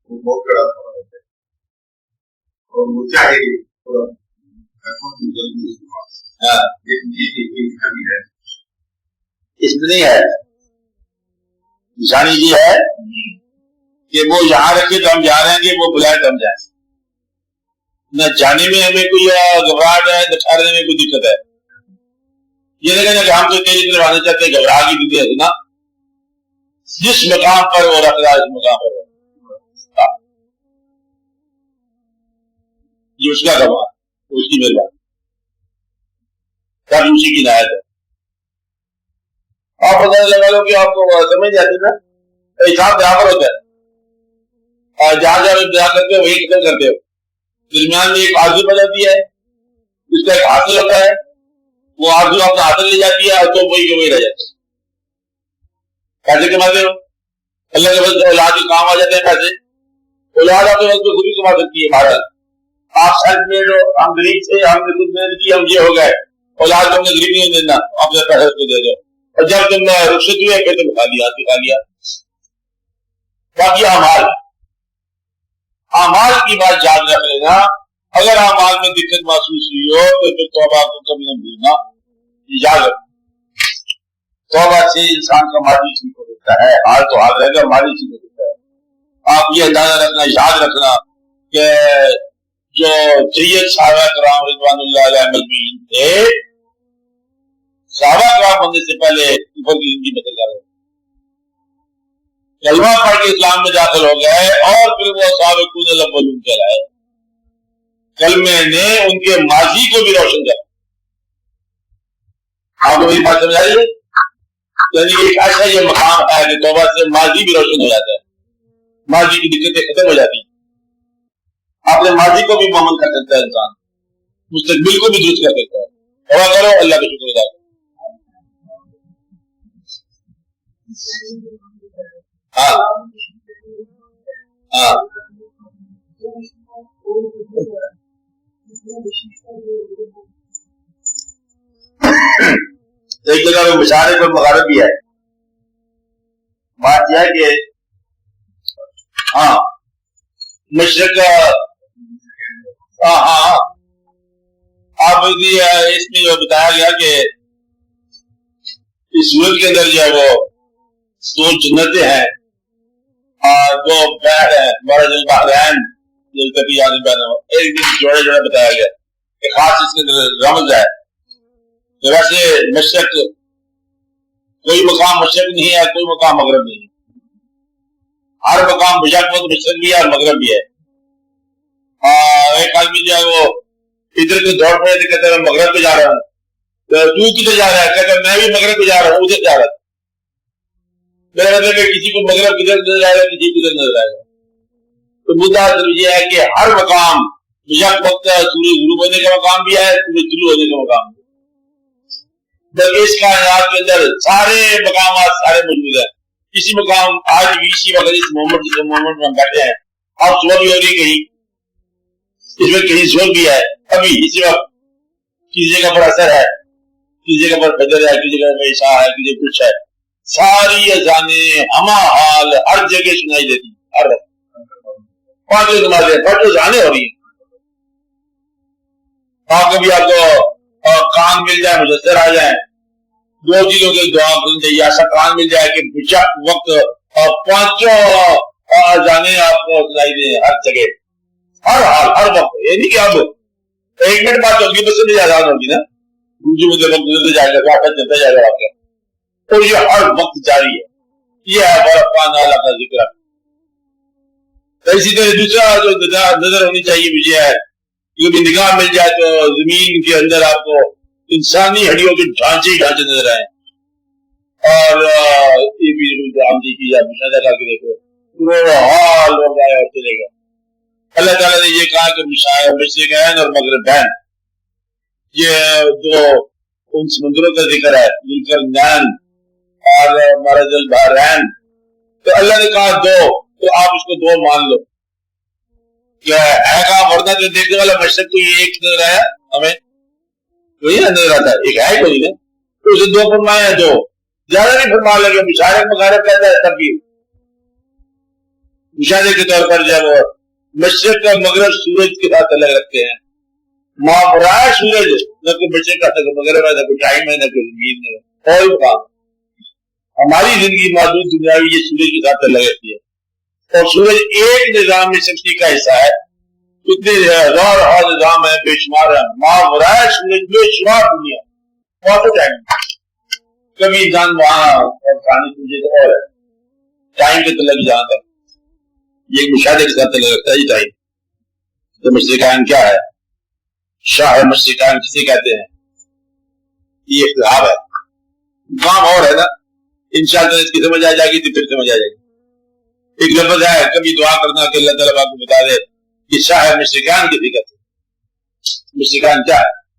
وہ بہت بڑا فرق ہے، اور وہ چاہے اس میں نہیں ہے نشانی یہ ہے کہ وہ یہاں رکھے تو ہم جہاں رہیں گے، وہ بلائے تو ہم جائیں، نہ جانے میں ہمیں کوئی گھبراہٹ ہے نہ ٹھہرنے میں کوئی دقت ہے. یہ نہیں کہنا کہ ہم تو تیری طرف آنا چاہتے ہیں، گھبراہ کی دنیا ہے نا، جس مقام پر وہ رکھ رہا ہے اس مقام پر یہ اس کا کمال، اس کی مہربانی، سب اسی کی عنایت ہے. آپ پتہ لگا لو کہ آپ کو سمجھ جاتی نا، حساب یہاں پر ہوتا ہے، اور جہاں جہاں انتظار کرتے ہو وہی ختم کرتے ہو. درمیان میں ایک آرزو بن جاتی ہے، اس کا ایک حاصل ہوتا ہے، وہ آرزو اپنا حاصل لے جاتی ہے اور تو وہی کے وہی رہ جاتے ہیں. پیسے کماتے ہو، اللہ کے وقت اولاد کے کام آ جاتے ہیں پیسے، اولاد آپ کے وقت خود بھی کما سکتی ہے. بھارت آپ سیلف میڈ ہو، ہم غریب تھے، ہم نے خود محنت کی، ہم یہ ہو گئے، اولاد کو ہم نے غریب نہیں دینا، اپنے پیسے کو دے دو، اور جب تم رخصت ہوئے پھر تم کھا لیا. باقی اعمال کی بات یاد رکھ لینا، اگر اعمال میں دقت محسوس ہوئی ہو تو پھر توبہ کو کبھی نہ بھولنا. یاد رکھ، توبہ سے انسان کا ماضی ٹھیک ہو سکتا ہے، حال تو حال رہے گا، ماضی ٹھیک ہو سکتا ہے. آپ یہ اندازہ رکھنا، یاد رکھنا کہ جو سید صحابہ کرام رضوان اللہ علیہ مجمعین تھے، صحابہ کرام بننے سے پہلے اوپر کی زندگی بدل جا رہے، کلمہ پڑھ کے اسلام میں داخل ہو گئے، اور پھر وہ سابقون الاولون کہلائے. کلمے نے ان کے ماضی کو بھی روشن کیا. آپ کو میری بات سمجھ آئی ہے؟ یعنی ایک ایسا یہ مقام ہے کہ توبہ سے ماضی بھی روشن ہو جاتا ہے، ماضی کی دقتیں ختم ہو جاتی ہیں. اپنے ماضی کو بھی مؤمن کر سکتا ہے انسان، مستقبل کو بھی درست کر سکتا ہے. توبہ کرو، اللہ کا شکر ادا کرو. ہاں ہاں ایک جگہ میں مشارق اور مغرب بھی ہے. بات یہ ہے کہ ہاں مشرق ہاں آپ اس میں جو بتایا گیا کہ اس ملک کے اندر جو ہے وہ دو جنتیں ہیں اور دو بحر ہیں، مرج البحرین یلتقی یعنی بینہما، ایک دن جوڑے جوڑے بتایا گیا کہ خاص اس کے اندر رمز ہے. ویسے مشرق کوئی مقام مشرق نہیں ہے، کوئی مقام مغرب نہیں ہے، ہر مقام بجا مشرق بھی ہے اور مغرب بھی ہے. ایک آدمی جو ہے وہ ادھر کو دوڑ پڑے تھے، کہتے ہیں میں مغرب پہ جا رہا ہوں، تو کدھر جا رہا ہے؟ کہتے ہیں میں بھی مغرب پہ جا رہا ہوں، ادھر جا رہا تھا. میرا مطلب ہے کسی کو مغرب کدھر نظر آئے گا، کسی کو کدھر نظر آئے گا. تو مدعا یہ ہے کہ ہر مقام یک وقت سورج غروب ہونے کا مقام بھی ہے، سورج طلوع ہونے کا مقام بھی ہے. بلکہ اس کائنات کے اندر سارے مقامات سارے موجود ہیں. کسی مقام آج بھی اسی وقت اس مومنٹ میں ہم بیٹھے ہیں، اب صبح بھی ہو رہی کہیں، اس میں کہیں زور بھی ہے ابھی اسی وقت، کسی جگہ پر اثر ہے، کسی جگہ پر فجر ہے، کسی جگہ پر عشاء ہے، کسی کچھ ہے. ساری اذانیں ہما حال ہر جگہ سنائی دیتی، ہر وقت پانچوں نمازیں پانچوں اذانیں ہو رہی ہیں. کبھی آپ کو کان مل جائے، مجسر آ جائیں، دو چیزوں کے دعا کرنی چاہیے. ایسا کان مل جائے کہ بچا وقت پانچوں اذانیں آپ کو سنائی دیں ہر جگہ، ہر حال ہر وقت. یہ نہیں کہ اب ایک منٹ بعد ہوگی بس میں آزاد ہوگی نا، دوسری مجھے وقت گزرتے جائے گا، واپس چلتا جائے گا آپ کا، تو یہ ہر وقت جاری ہے. یہ ہے برفان اللہ کا ذکر. اسی طرح دوسرا جو نظر ہونی چاہیے مجھے ہے، کیونکہ نگاہ مل جائے تو زمین کے اندر آپ کو انسانی ہڈیوں کے ڈھانچے ہی ڈھانچے نظر آئے. اور یہ بھی آمدی کی جائے مشاہدہ کر کے دیکھو، پورا حال ہو گیا اور چلے گا. اللہ تعالیٰ نے یہ کہا کہ مشرقین اور مغربین، یہ دو ان سمندروں کا ذکر ہے، ذوالقرنین اور مرج البحرین. تو اللہ نے کہا دو، تو آپ اس کو دو مان لو. کیا ہے کہا؟ ورنہ جو دیکھنے والا مشرق کو یہ ایک نظر آیا ہمیں، وہی نظر آتا ہے، ایک ہے کوئی نا، تو اسے دو فرمایا، دو زیادہ نہیں فرما لگے. مشارق مغرب کہتا ہے تب بھی مشاہدے کے طور پر جب مشرق کا مغرب سورج کے ساتھ الگ رکھتے ہیں، ماورائے سورج نہ کوئی مشرق کا مغرب ہے، نہ کوئی ٹائم ہے، نہ کوئی زمین ہے، کوئی مقام۔ ہماری زندگی محدود دنیاوی یہ سورج کے ساتھ الگ رہتی ہے، اور سورج ایک نظام شمسی کا حصہ ہے، اتنے ہزار نظام ہے، بے شمار ہے، ماورائے سورج بے شمار دنیا، بہت ٹائم، کبھی انسان وہاں اور کھانے پینے کا اور ہے ٹائم کے تلگ جہاں تک یہ مشاہدے کے ساتھ الگ رکھتا ہے یہ ٹائم۔ تو مشرقین کیا ہے، شاہ مشرقین کسے کہتے ہیں، یہ اختلاف ہے، کام اور ہے نا، انشاءاللہ اس کی سمجھ آ جائے گی تو پھر سمجھ آ جائے گی۔ ایک لفظ ہے، کبھی دعا کرنا کہ اللہ تعالیٰ آپ کو بتا دے کہ شاہ مشرقین کسی کہتے ہیں، مشرقین کیا ہے۔